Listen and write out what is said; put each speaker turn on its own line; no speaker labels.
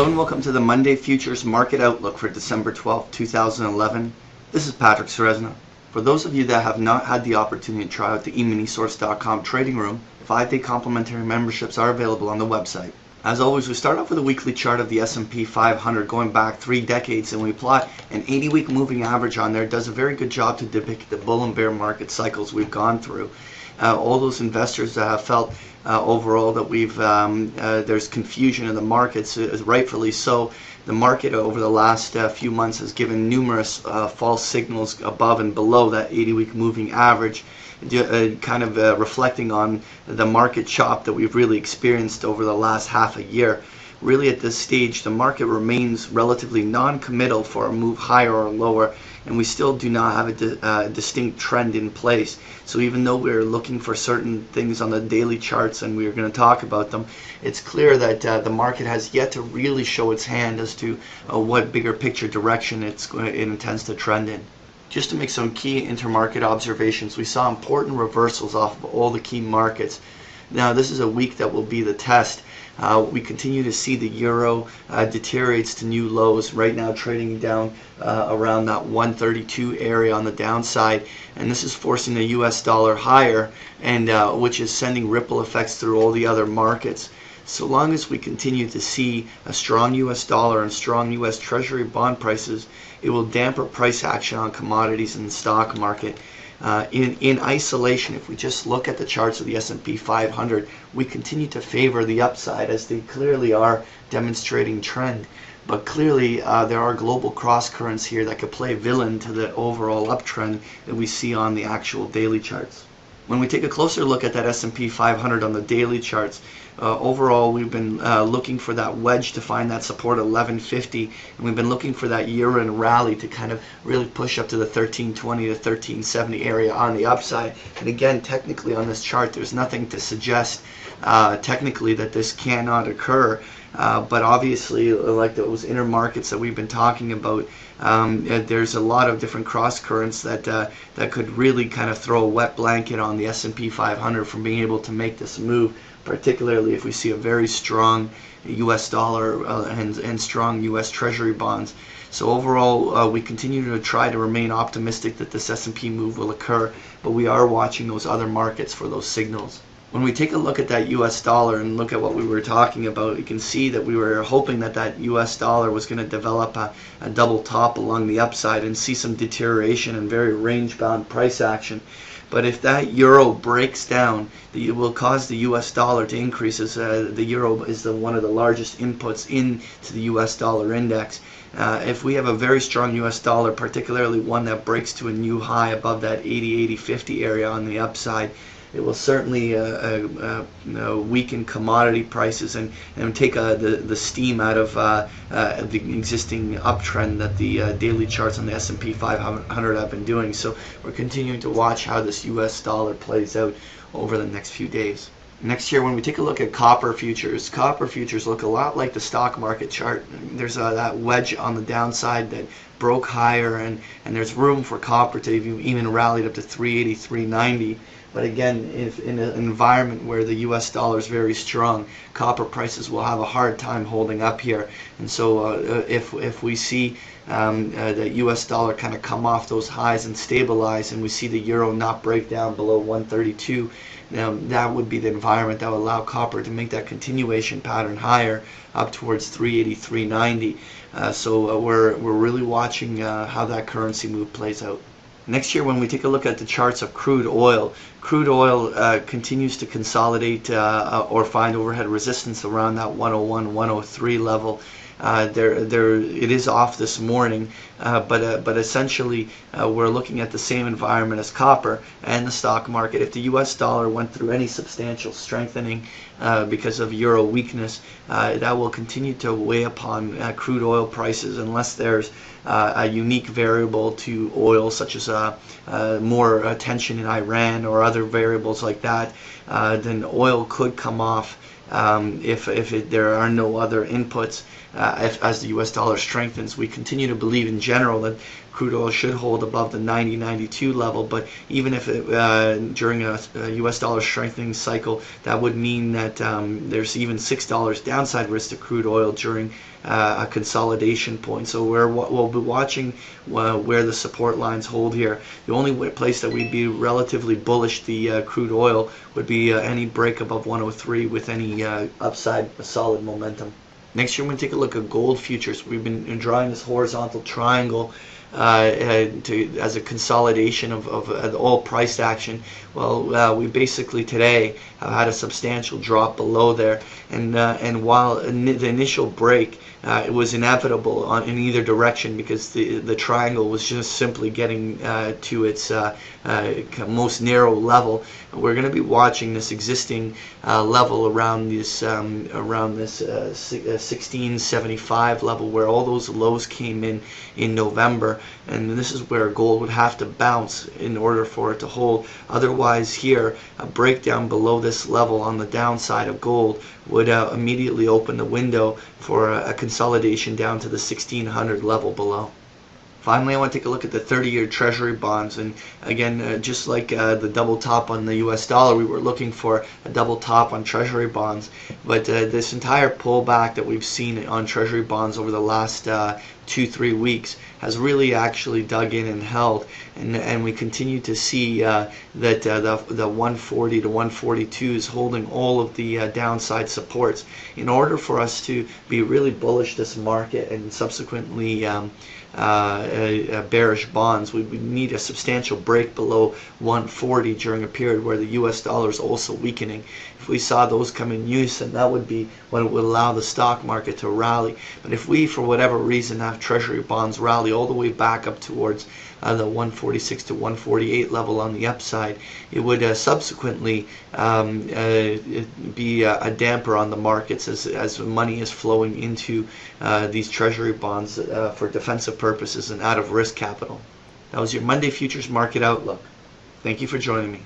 Hello and welcome to the Monday Futures Market Outlook for December 12, 2011. This is Patrick Serezna. For those of you that have not had the opportunity to try out the eminisource.com trading room, 5-day complimentary memberships are available on the website. As always, we start off with a weekly chart of the S&P 500 going back 3 decades, and we plot an 80-week moving average on there. It does a very good job to depict the bull and bear market cycles we've gone through. All those investors that have felt overall that there's confusion in the markets, rightfully so. The market over the last few months has given numerous false signals above and below that 80-week moving average, kind of reflecting on the market chop that we've really experienced over the last half a year. Really at this stage, the market remains relatively non-committal for a move higher or lower, and we still do not have a distinct trend in place. So even though we're looking for certain things on the daily charts, and we're going to talk about them, it's clear that the market has yet to really show its hand as to what bigger picture direction it intends to trend in. Just to make some key intermarket observations, we saw important reversals off of all the key markets. Now this is a week that will be the test. We continue to see the euro deteriorates to new lows, right now trading down around that 132 area on the downside, and this is forcing the US dollar higher, and which is sending ripple effects through all the other markets. So long as we continue to see a strong US dollar and strong US Treasury bond prices, it will dampen price action on commodities in the stock market. In isolation, if we just look at the charts of the S&P 500, we continue to favor the upside, as they clearly are demonstrating trend. But clearly there are global cross currents here that could play villain to the overall uptrend that we see on the actual daily charts. When we take a closer look at that S&P 500 on the daily charts, overall we've been looking for that wedge to find that support at 1150, and we've been looking for that year-end rally to kind of really push up to the 1320 to 1370 area on the upside. And again, technically on this chart, there's nothing to suggest technically that this cannot occur. But obviously, like those inner markets that we've been talking about, there's a lot of different cross currents that could really kind of throw a wet blanket on the S&P 500 from being able to make this move, particularly if we see a very strong US dollar and strong US Treasury bonds. So overall, we continue to try to remain optimistic that this S&P move will occur, but we are watching those other markets for those signals. When we take a look at that US dollar and look at what we were talking about, you can see that we were hoping that that US dollar was going to develop a double top along the upside and see some deterioration and very range-bound price action. But if that euro breaks down, it will cause the US dollar to increase, as the euro is one of the largest inputs into the US dollar index. If we have a very strong US dollar, particularly one that breaks to a new high above that 80-50 area on the upside, it will certainly weaken commodity prices and take the steam out of the existing uptrend that the daily charts on the S&P 500 have been doing. So we're continuing to watch how this US dollar plays out over the next few days. Next year, when we take a look at copper futures look a lot like the stock market chart. There's that wedge on the downside that broke higher, and there's room for copper to even rallied up to 380, 390. But again, if in an environment where the US dollar is very strong, copper prices will have a hard time holding up here. And so if we see the US dollar kind of come off those highs and stabilize, and we see the euro not break down below 132, now that would be the environment that would allow copper to make that continuation pattern higher up towards 380, 390. So we're really watching how that currency move plays out. Next year, when we take a look at the charts of crude oil continues to consolidate or find overhead resistance around that 101, 103 level. It is off this morning, but essentially we're looking at the same environment as copper and the stock market. If the US dollar went through any substantial strengthening because of euro weakness, that will continue to weigh upon crude oil prices unless there's a unique variable to oil, such as more tension in Iran or other variables like that. Then oil could come off there are no other inputs. As the U.S. dollar strengthens, we continue to believe in general that crude oil should hold above the 90-92 level, but even if during a U.S. dollar strengthening cycle, that would mean that there's even $6 downside risk to crude oil during a consolidation point. So we'll be watching where the support lines hold here. The only place that we'd be relatively bullish the crude oil would be any break above 103 with any upside solid momentum. Next year, we're going to take a look at gold futures. We've been drawing this horizontal triangle as a consolidation of the oil price action. Well, we basically today have had a substantial drop below there, and while the initial break it was inevitable in either direction, because the triangle was just simply getting to its most narrow level. We're going to be watching this existing level around this 1675 level, where all those lows came in November, and this is where gold would have to bounce in order for it to hold. Otherwise, here a breakdown below this level on the downside of gold would immediately open the window for a consolidation down to the 1600 level below. Finally, I want to take a look at the 30-year Treasury bonds, and again, just like the double top on the US dollar, we were looking for a double top on Treasury bonds, but this entire pullback that we've seen on Treasury bonds over the last 2-3 weeks has really actually dug in and held, and we continue to see that the 140 to 142 is holding all of the downside supports. In order for us to be really bullish this market and subsequently bearish bonds, we need a substantial break below 140 during a period where the US dollar is also weakening. If we saw those come in unison, that would be what would allow the stock market to rally. But if we, for whatever reason, have Treasury bonds rally all the way back up towards the 146 to 148 level on the upside, it would subsequently be a damper on the markets as money is flowing into these Treasury bonds for defensive purposes and out of risk capital. That was your Monday Futures Market Outlook. Thank you for joining me.